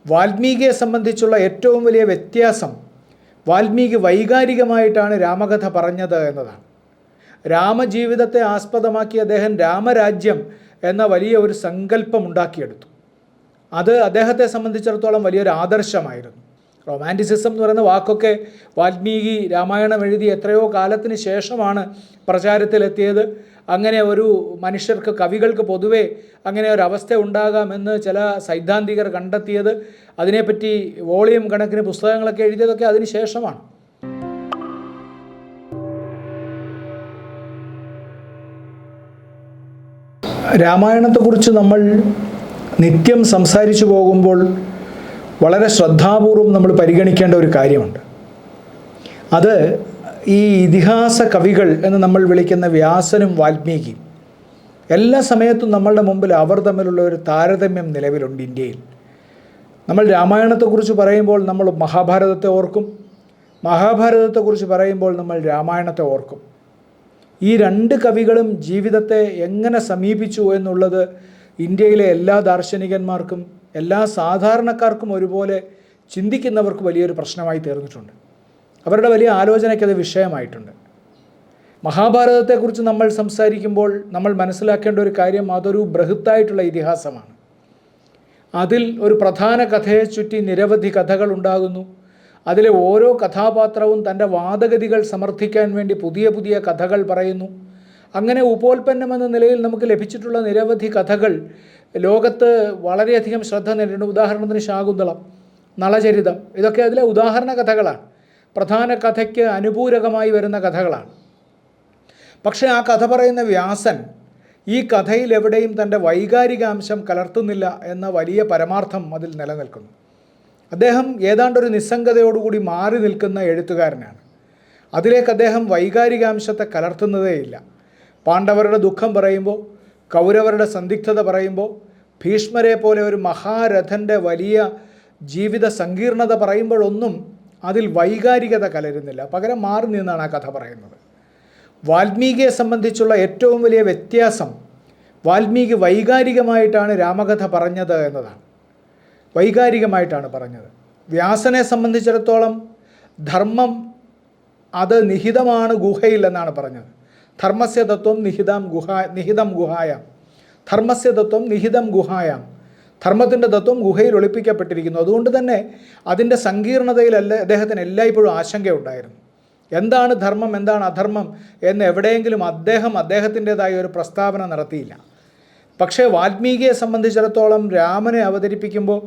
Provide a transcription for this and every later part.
വാൽമീകിയെ സംബന്ധിച്ചുള്ള ഏറ്റവും വലിയ വ്യത്യാസം വാൽമീകി വൈകാരികമായിട്ടാണ് രാമകഥ പറഞ്ഞത് എന്നതാണ്. രാമജീവിതത്തെ ആസ്പദമാക്കി അദ്ദേഹം രാമരാജ്യം എന്ന വലിയ ഒരു സങ്കല്പം ഉണ്ടാക്കിയെടുത്തു. അത് അദ്ദേഹത്തെ സംബന്ധിച്ചിടത്തോളം വലിയൊരു ആദർശമായിരുന്നു. റൊമാൻറ്റിസിസം എന്ന് പറയുന്ന വാക്കൊക്കെ വാൽമീകി രാമായണം എഴുതി എത്രയോ കാലത്തിന് ശേഷമാണ് പ്രചാരത്തിലെത്തിയത്. അങ്ങനെ ഒരു മനുഷ്യർക്ക്, കവികൾക്ക് പൊതുവെ അങ്ങനെ ഒരു അവസ്ഥ ഉണ്ടാകാമെന്ന് ചില സൈദ്ധാന്തികർ കണ്ടെത്തിയത്, അതിനെപ്പറ്റി വോളിയം കണക്കിന് പുസ്തകങ്ങളൊക്കെ എഴുതിയതൊക്കെ അതിന് ശേഷമാണ്. രാമായണത്തെക്കുറിച്ച് നമ്മൾ നിത്യം സംസാരിച്ചു പോകുമ്പോൾ വളരെ ശ്രദ്ധാപൂർവം നമ്മൾ പരിഗണിക്കേണ്ട ഒരു കാര്യമുണ്ട്. അത് ഈ ഇതിഹാസ കവികൾ എന്ന് നമ്മൾ വിളിക്കുന്ന വ്യാസനും വാൽമീകിയും എല്ലാ സമയത്തും നമ്മളുടെ മുമ്പിൽ അവർ തമ്മിലുള്ള ഒരു താരതമ്യം നിലവിലുണ്ട്. ഇന്ത്യയിൽ നമ്മൾ രാമായണത്തെക്കുറിച്ച് പറയുമ്പോൾ നമ്മൾ മഹാഭാരതത്തെ ഓർക്കും, മഹാഭാരതത്തെക്കുറിച്ച് പറയുമ്പോൾ നമ്മൾ രാമായണത്തെ ഓർക്കും. ഈ രണ്ട് കവികളും ജീവിതത്തെ എങ്ങനെ സമീപിച്ചു എന്നുള്ളത് ഇന്ത്യയിലെ എല്ലാ ദാർശനികന്മാർക്കും എല്ലാ സാധാരണക്കാർക്കും ഒരുപോലെ ചിന്തിക്കുന്നവർക്ക് വലിയൊരു പ്രശ്നമായി തീർന്നിട്ടുണ്ട്. അവരുടെ വലിയ ആലോചനയ്ക്കത് വിഷയമായിട്ടുണ്ട്. മഹാഭാരതത്തെക്കുറിച്ച് നമ്മൾ സംസാരിക്കുമ്പോൾ നമ്മൾ മനസ്സിലാക്കേണ്ട ഒരു കാര്യം, അതൊരു ബൃഹത്തായിട്ടുള്ള ഇതിഹാസമാണ്. അതിൽ ഒരു പ്രധാന കഥയെ ചുറ്റി നിരവധി കഥകൾ ഉണ്ടാകുന്നു. അതിലെ ഓരോ കഥാപാത്രവും തൻ്റെ വാദഗതികൾ സമർത്ഥിക്കാൻ വേണ്ടി പുതിയ പുതിയ കഥകൾ പറയുന്നു. അങ്ങനെ ഉപോൽപ്പന്നം എന്ന നിലയിൽ നമുക്ക് ലഭിച്ചിട്ടുള്ള നിരവധി കഥകൾ ലോകത്ത് വളരെയധികം ശ്രദ്ധ നേടിയിട്ടുണ്ട്. ഉദാഹരണത്തിന് ശാകുന്തളം, നളചരിതം, ഇതൊക്കെ അതിലെ ഉദാഹരണ കഥകളാണ്. പ്രധാന കഥയ്ക്ക് അനുപൂരകമായി വരുന്ന കഥകളാണ്. പക്ഷേ ആ കഥ പറയുന്ന വ്യാസൻ ഈ കഥയിൽ എവിടെയും തൻ്റെ വൈകാരികാംശം കലർത്തുന്നില്ല എന്ന വലിയ പരമാർത്ഥം അതിൽ നിലനിൽക്കുന്നു. അദ്ദേഹം ഏതാണ്ടൊരു നിസ്സംഗതയോടുകൂടി മാറി നിൽക്കുന്ന എഴുത്തുകാരനാണ്. അതിലേക്ക് അദ്ദേഹം വൈകാരികാംശത്തെ കലർത്തുന്നതേയില്ല. പാണ്ഡവരുടെ ദുഃഖം പറയുമ്പോൾ, കൗരവരുടെ സന്ദിഗ്ധത പറയുമ്പോൾ, ഭീഷ്മരെ പോലെ ഒരു മഹാരഥൻ്റെ വലിയ ജീവിത സങ്കീർണത പറയുമ്പോഴൊന്നും അതിൽ വൈകാരികത കലരുന്നില്ല. പകരം മാറി നിന്നാണ് ആ കഥ പറയുന്നത്. വാൽമീകിയെ സംബന്ധിച്ചുള്ള ഏറ്റവും വലിയ വ്യത്യാസം വാൽമീകി വൈകാരികമായിട്ടാണ് രാമകഥ പറഞ്ഞത് എന്നതാണ്. വൈകാരികമായിട്ടാണ് പറഞ്ഞത്. വ്യാസനെ സംബന്ധിച്ചിടത്തോളം ധർമ്മം അത് നിഹിതമാണ് ഗുഹയിൽ എന്നാണ് പറഞ്ഞത്. ധർമ്മസ്യ തത്വം നിഹിതം ഗുഹായാം. ധർമ്മസ്യ തത്വം നിഹിതം ഗുഹായാം. ധർമ്മത്തിൻ്റെ തത്വം ഗുഹയിൽ ഒളിപ്പിക്കപ്പെട്ടിരിക്കുന്നു. അതുകൊണ്ട് തന്നെ അതിൻ്റെ സങ്കീർണതയിൽ അദ്ദേഹത്തിന് എല്ലായ്പ്പോഴും ആശങ്കയുണ്ടായിരുന്നു. എന്താണ് ധർമ്മം, എന്താണ് അധർമ്മം എന്ന് എവിടെയെങ്കിലും അദ്ദേഹത്തിൻ്റെതായ ഒരു പ്രസ്താവന നടത്തിയില്ല. പക്ഷേ വാൽമീകിയെ സംബന്ധിച്ചിടത്തോളം രാമനെ അവതരിപ്പിക്കുമ്പോൾ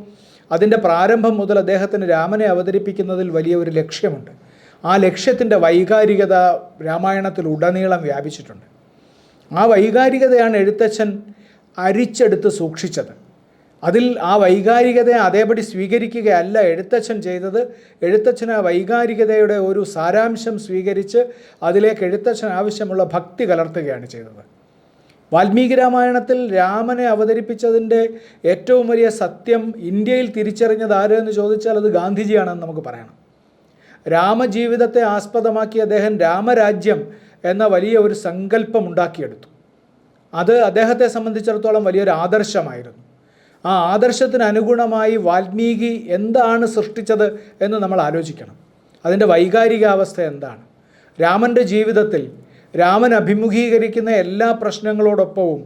അതിൻ്റെ പ്രാരംഭം മുതൽ അദ്ദേഹത്തിന് രാമനെ അവതരിപ്പിക്കുന്നതിൽ വലിയ ഒരു ലക്ഷ്യമുണ്ട്. ആ ലക്ഷ്യത്തിൻ്റെ വൈകാരികത രാമായണത്തിൽ ഉടനീളം വ്യാപിച്ചിട്ടുണ്ട്. ആ വൈകാരികതയാണ് എഴുത്തച്ഛൻ അരിച്ചെടുത്ത് സൂക്ഷിച്ചത്. അതിൽ ആ വൈകാരികതയെ അതേപടി സ്വീകരിക്കുകയല്ല എഴുത്തച്ഛൻ ചെയ്തത്. എഴുത്തച്ഛൻ ആ വൈകാരികതയുടെ ഒരു സാരാംശം സ്വീകരിച്ച് അതിലേക്ക് എഴുത്തച്ഛൻ ആവശ്യമുള്ള ഭക്തി കലർത്തുകയാണ് ചെയ്തത്. വാൽമീകി രാമായണത്തിൽ രാമനെ അവതരിപ്പിച്ചതിൻ്റെ ഏറ്റവും വലിയ സത്യം ഇന്ത്യയിൽ തിരിച്ചറിഞ്ഞത് ആരെന്ന് ചോദിച്ചാൽ അത് ഗാന്ധിജിയാണെന്ന് നമുക്ക് പറയണം. രാമജീവിതത്തെ ആസ്പദമാക്കി അദ്ദേഹം രാമരാജ്യം എന്ന വലിയ ഒരു സങ്കല്പം ഉണ്ടാക്കിയെടുത്തു. അത് അദ്ദേഹത്തെ സംബന്ധിച്ചിടത്തോളം വലിയൊരു ആദർശമായിരുന്നു. ആ ആദർശത്തിന് അനുഗുണമായി വാൽമീകി എന്താണ് സൃഷ്ടിച്ചത് എന്ന് നമ്മൾ ആലോചിക്കണം. അതിൻ്റെ വൈകാരികാവസ്ഥ എന്താണ്? രാമൻ്റെ ജീവിതത്തിൽ രാമൻ അഭിമുഖീകരിക്കുന്ന എല്ലാ പ്രശ്നങ്ങളോടൊപ്പവും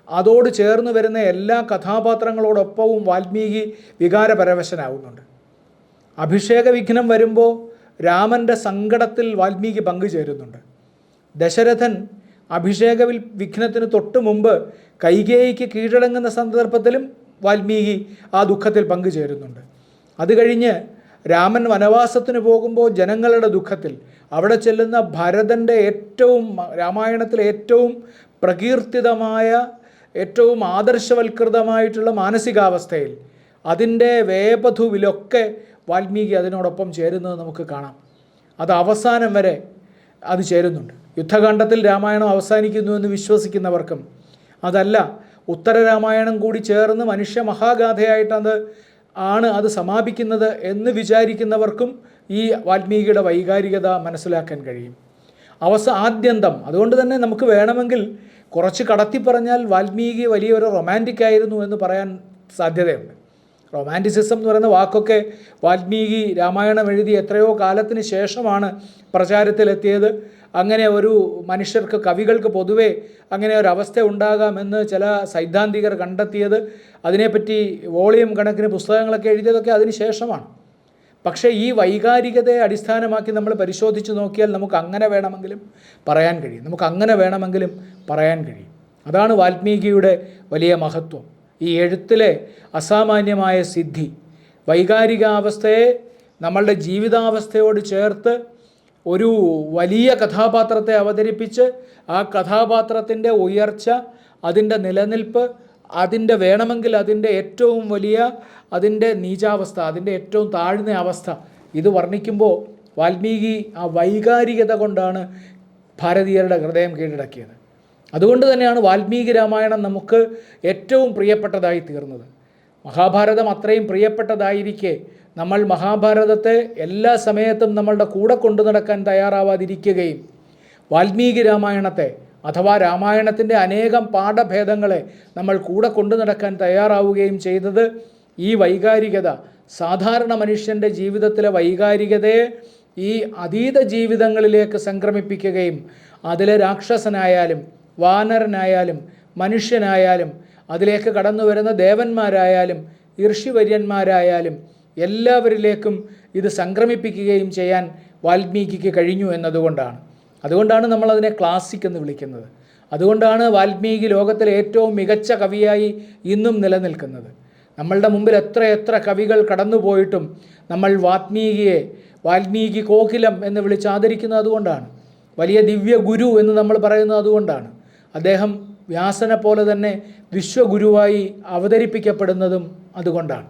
അതോട് ചേർന്ന് വരുന്ന എല്ലാ കഥാപാത്രങ്ങളോടൊപ്പവും വാൽമീകി വികാരപരവശനാവുന്നുണ്ട്. അഭിഷേക വിഘ്നം വരുമ്പോൾ രാമൻ്റെ സങ്കടത്തിൽ വാൽമീകി പങ്കുചേരുന്നുണ്ട്. ദശരഥൻ അഭിഷേക വിഘ്നത്തിന് തൊട്ട് മുമ്പ് കൈകേയിക്ക് കീഴടങ്ങുന്ന സന്ദർഭത്തിലും വാൽമീകി ആ ദുഃഖത്തിൽ പങ്കുചേരുന്നുണ്ട്. അത് കഴിഞ്ഞ് രാമൻ വനവാസത്തിന് പോകുമ്പോൾ ജനങ്ങളുടെ ദുഃഖത്തിൽ അവിടെ ചെല്ലുന്ന ഭരതൻ്റെ രാമായണത്തിലെ ഏറ്റവും പ്രകീർത്തിതമായ ഏറ്റവും ആദർശവൽകൃതമായിട്ടുള്ള മാനസികാവസ്ഥയിൽ അതിൻ്റെ വേപധുവിലൊക്കെ വാൽമീകി അതിനോടൊപ്പം ചേരുന്നത് നമുക്ക് കാണാം. അത് അവസാനം വരെ അത് ചേരുന്നുണ്ട്. യുദ്ധകാണ്ഡത്തിൽ രാമായണം അവസാനിക്കുന്നു എന്ന് വിശ്വസിക്കുന്നവർക്കും അതല്ല, ഉത്തരരാമായണം കൂടി ചേർന്ന് മനുഷ്യ മഹാഗാഥയായിട്ടത് അത് സമാപിക്കുന്നത് എന്ന് വിചാരിക്കുന്നവർക്കും ഈ വാൽമീകിയുടെ വൈകാരികത മനസ്സിലാക്കാൻ കഴിയും. ആദ്യന്തം. അതുകൊണ്ട് തന്നെ നമുക്ക് വേണമെങ്കിൽ കുറച്ച് കടത്തി പറഞ്ഞാൽ വാൽമീകി വലിയൊരു റൊമാൻറ്റിക് ആയിരുന്നു എന്ന് പറയാൻ സാധ്യതയുണ്ട്. റൊമാൻറ്റിസിസം എന്ന് പറയുന്ന വാക്കൊക്കെ വാൽമീകി രാമായണം എഴുതി എത്രയോ കാലത്തിന് ശേഷമാണ് പ്രചാരത്തിലെത്തിയത്. അങ്ങനെ ഒരു മനുഷ്യർക്ക്, കവികൾക്ക് പൊതുവേ അങ്ങനെ ഒരു അവസ്ഥ ഉണ്ടാകാമെന്ന് ചില സൈദ്ധാന്തികർ കണ്ടെത്തിയത്, അതിനെപ്പറ്റി വോളിയം കണക്കിന് പുസ്തകങ്ങളൊക്കെ എഴുതിയതൊക്കെ അതിന് ശേഷമാണ്. പക്ഷേ ഈ വൈകാരികതയെ അടിസ്ഥാനമാക്കി നമ്മൾ പരിശോധിച്ച് നോക്കിയാൽ നമുക്ക് അങ്ങനെ വേണമെങ്കിലും പറയാൻ കഴിയും. അതാണ് വാൽമീകിയുടെ വലിയ മഹത്വം. ഈ എഴുത്തിലെ അസാമാന്യമായ സിദ്ധി, വൈകാരികാവസ്ഥയെ നമ്മളുടെ ജീവിതാവസ്ഥയോട് ചേർത്ത് ഒരു വലിയ കഥാപാത്രത്തെ അവതരിപ്പിച്ച് ആ കഥാപാത്രത്തിൻ്റെ ഉയർച്ച, അതിൻ്റെ നിലനിൽപ്പ്, വേണമെങ്കിൽ അതിൻ്റെ ഏറ്റവും വലിയ, അതിൻ്റെ നീചാവസ്ഥ, അതിൻ്റെ ഏറ്റവും താഴ്ന്ന അവസ്ഥ, ഇത് വർണ്ണിക്കുമ്പോൾ വാൽമീകി ആ വൈകാരികത കൊണ്ടാണ് ഭാരതീയരുടെ ഹൃദയം കീഴടക്കിയത്. അതുകൊണ്ട് തന്നെയാണ് വാൽമീകി രാമായണം നമുക്ക് ഏറ്റവും പ്രിയപ്പെട്ടതായി തീർന്നത്. മഹാഭാരതം അത്രയും പ്രിയപ്പെട്ടതായിരിക്കെ നമ്മൾ മഹാഭാരതത്തെ എല്ലാ സമയത്തും നമ്മളുടെ കൂടെ കൊണ്ടു നടക്കാൻ തയ്യാറാവാതിരിക്കുകയും വാൽമീകി രാമായണത്തെ അഥവാ രാമായണത്തിൻ്റെ അനേകം പാഠഭേദങ്ങളെ നമ്മൾ കൂടെ കൊണ്ടു നടക്കാൻ തയ്യാറാവുകയും ചെയ്തത് ഈ വൈകാരികത, സാധാരണ മനുഷ്യൻ്റെ ജീവിതത്തിലെ വൈകാരികതയെ ഈ അതീത ജീവിതങ്ങളിലേക്ക് സംക്രമിപ്പിക്കുകയും അതിലെ രാക്ഷസനായാലും വാനരനായാലും മനുഷ്യനായാലും അതിലേക്ക് കടന്നു വരുന്ന ദേവന്മാരായാലും ഋഷിവര്യന്മാരായാലും എല്ലാവരിലേക്കും ഇത് സംക്രമിപ്പിക്കുകയും ചെയ്യാൻ വാൽമീകിക്ക് കഴിഞ്ഞു എന്നതുകൊണ്ടാണ്. അതുകൊണ്ടാണ് നമ്മളതിനെ ക്ലാസിക് എന്ന് വിളിക്കുന്നത്. അതുകൊണ്ടാണ് വാൽമീകി ലോകത്തിലെ ഏറ്റവും മികച്ച കവിയായി ഇന്നും നിലനിൽക്കുന്നത്. നമ്മളുടെ മുമ്പിൽ എത്ര കവികൾ കടന്നുപോയിട്ടും നമ്മൾ വാൽമീകി കോകിലം എന്ന് വിളിച്ച് ആദരിക്കുന്നത് അതുകൊണ്ടാണ്. വലിയ ദിവ്യ ഗുരു എന്ന് നമ്മൾ പറയുന്നത് അതുകൊണ്ടാണ്. അദ്ദേഹം വ്യാസനെ പോലെ തന്നെ വിശ്വഗുരുവായി അവതരിപ്പിക്കപ്പെടുന്നതും അതുകൊണ്ടാണ്.